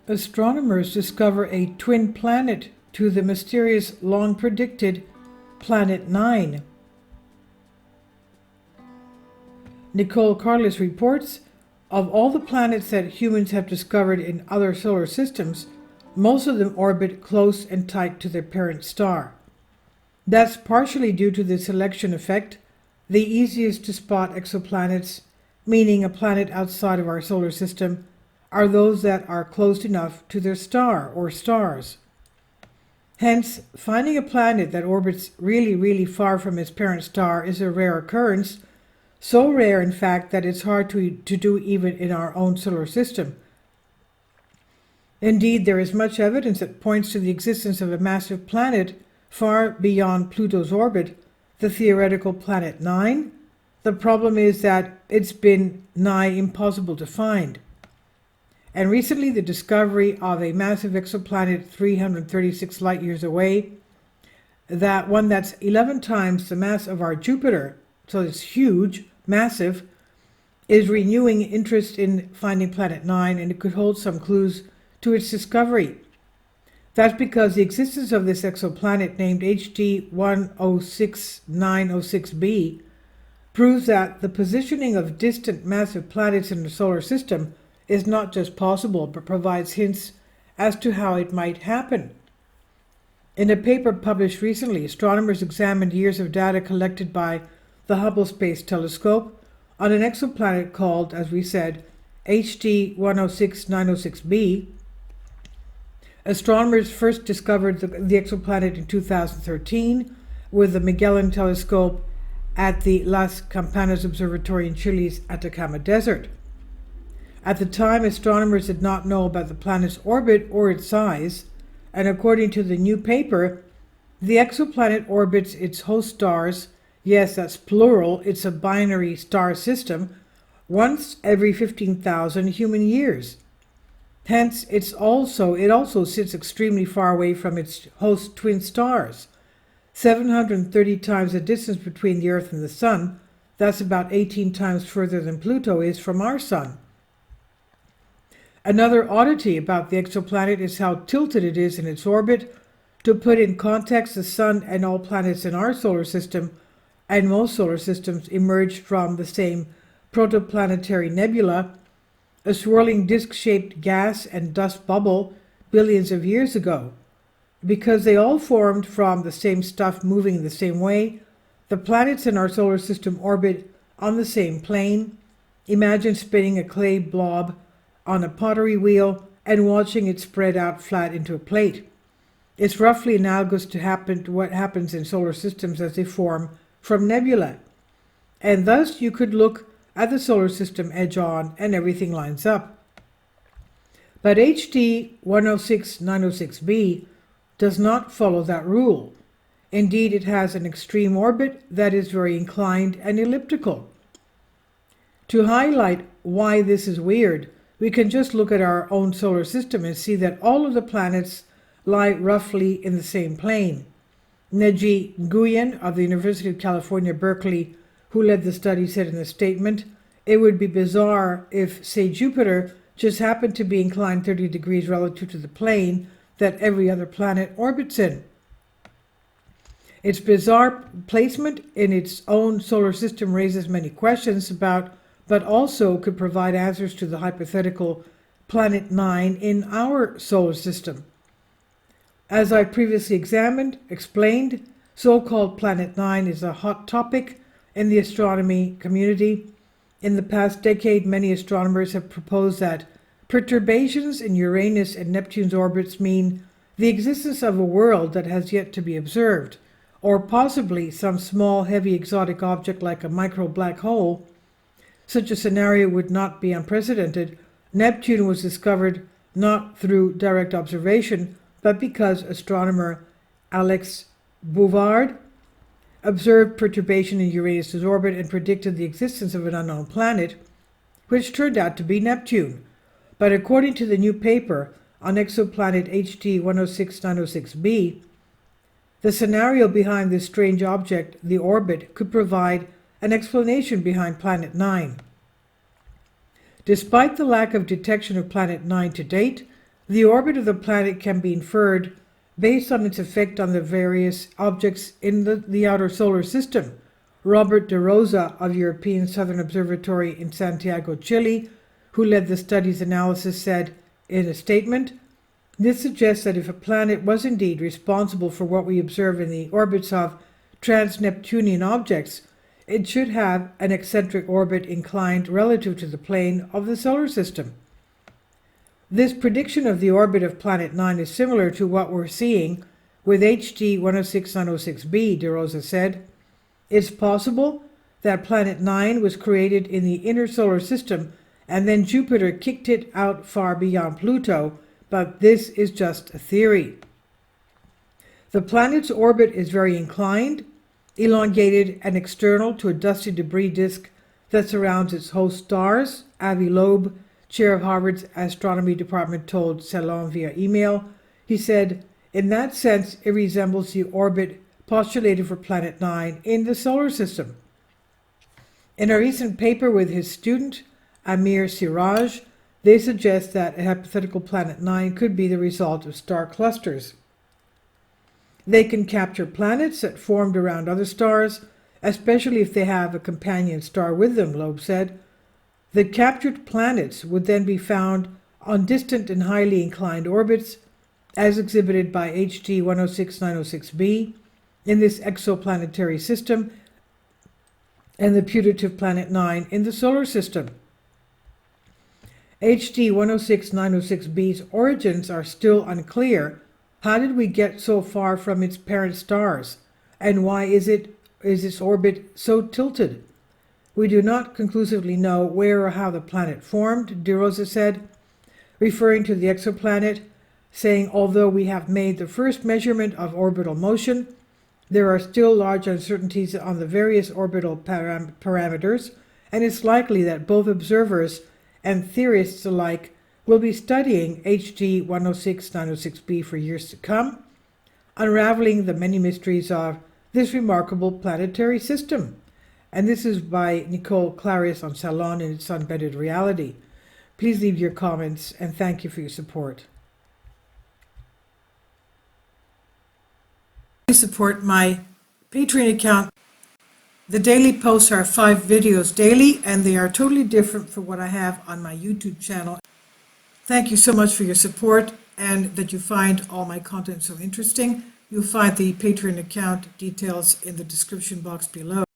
Astronomers discover a twin planet to the mysterious, long-predicted Planet 9. Nicole Carlos reports, of all the planets that humans have discovered in other solar systems, most of them orbit close and tight to their parent star. That's partially due to the selection effect. The easiest to spot exoplanets, meaning a planet outside of our solar system, are those that are close enough to their star or stars. Hence, finding a planet that orbits really far from its parent star is a rare occurrence, so rare in fact that it's hard to do even in our own solar system. Indeed, there is much evidence that points to the existence of a massive planet far beyond Pluto's orbit, the theoretical Planet 9. The problem is that it's been nigh impossible to find. And recently the discovery of a massive exoplanet 336 light years away, that one that's 11 times the mass of our Jupiter, so it's huge, massive, is renewing interest in finding Planet 9, and it could hold some clues to its discovery. That's because the existence of this exoplanet named HD 106906b proves that the positioning of distant massive planets in the solar system is not just possible, but provides hints as to how it might happen. In a paper published recently, astronomers examined years of data collected by the Hubble Space Telescope on an exoplanet called, as we said, HD 106906b. Astronomers first discovered the exoplanet in 2013 with the Magellan telescope at the Las Campanas Observatory in Chile's Atacama Desert. At the time, astronomers did not know about the planet's orbit or its size, and according to the new paper, the exoplanet orbits its host stars, yes, that's plural, it's a binary star system, once every 15,000 human years. Hence, it also sits extremely far away from its host twin stars, 730 times the distance between the Earth and the Sun. That's about 18 times further than Pluto is from our Sun. Another oddity about the exoplanet is how tilted it is in its orbit. To put in context, the Sun and all planets in our solar system and most solar systems emerged from the same protoplanetary nebula, a swirling disc-shaped gas and dust bubble billions of years ago. Because they all formed from the same stuff moving in the same way, the planets in our solar system orbit on the same plane. Imagine spinning a clay blob on a pottery wheel and watching it spread out flat into a plate. It's roughly analogous to what happens in solar systems as they form from nebula. And thus you could look at the solar system edge on and everything lines up. But HD 106906b does not follow that rule. Indeed, it has an extreme orbit that is very inclined and elliptical. To highlight why this is weird, we can just look at our own solar system and see that all of the planets lie roughly in the same plane. Neji Nguyen of the University of California, Berkeley, who led the study, said in a statement, "It would be bizarre if, say, Jupiter just happened to be inclined 30 degrees relative to the plane that every other planet orbits in." Its bizarre placement in its own solar system raises many questions about, but also could provide answers to the hypothetical Planet 9 in our solar system. As I previously explained, so-called Planet 9 is a hot topic in the astronomy community. In the past decade, many astronomers have proposed that perturbations in Uranus and Neptune's orbits mean the existence of a world that has yet to be observed, or possibly some small, heavy, exotic object like a micro black hole. Such a scenario would not be unprecedented. Neptune was discovered not through direct observation, but because astronomer Alex Bouvard observed perturbation in Uranus's orbit and predicted the existence of an unknown planet, which turned out to be Neptune. But according to the new paper on exoplanet HD 106906b, the scenario behind this strange object, the orbit, could provide an explanation behind Planet 9. Despite the lack of detection of Planet 9 to date, The orbit of the planet can be inferred based on its effect on the various objects in the outer solar system. Robert de Rosa of European Southern Observatory in Santiago, Chile, who led the study's analysis, said in a statement, "This suggests that if a planet was indeed responsible for what we observe in the orbits of trans-Neptunian objects, it should have an eccentric orbit inclined relative to the plane of the solar system." This prediction of the orbit of Planet 9 is similar to what we're seeing with HD 106906b, de Rosa said. It's possible that Planet 9 was created in the inner solar system and then Jupiter kicked it out far beyond Pluto, but this is just a theory. The planet's orbit is very inclined, elongated, and external to a dusty debris disk that surrounds its host stars, Avi Loeb, chair of Harvard's astronomy department, told Salon via email. He said, "In that sense, it resembles the orbit postulated for Planet 9 in the solar system." In a recent paper with his student, Amir Siraj, they suggest that a hypothetical Planet 9 could be the result of star clusters. They can capture planets that formed around other stars, especially if they have a companion star with them, Loeb said. The captured planets would then be found on distant and highly inclined orbits, as exhibited by HD 106906b, in this exoplanetary system, and the putative Planet 9 in the solar system. HD 106906b's origins are still unclear. How did we get so far from its parent stars? And why is its orbit so tilted? We do not conclusively know where or how the planet formed, de Rosa said, referring to the exoplanet, saying although we have made the first measurement of orbital motion, there are still large uncertainties on the various orbital parameters, and it's likely that both observers and theorists alike will be studying HD 106906b for years to come, unraveling the many mysteries of this remarkable planetary system. And this is by Nicole Clarice on Salon in its Unbended Reality. Please leave your comments, and thank you for your support. Please support my Patreon account. The daily posts are 5 videos daily, and they are totally different from what I have on my YouTube channel. Thank you so much for your support and that you find all my content so interesting. You'll find the Patreon account details in the description box below.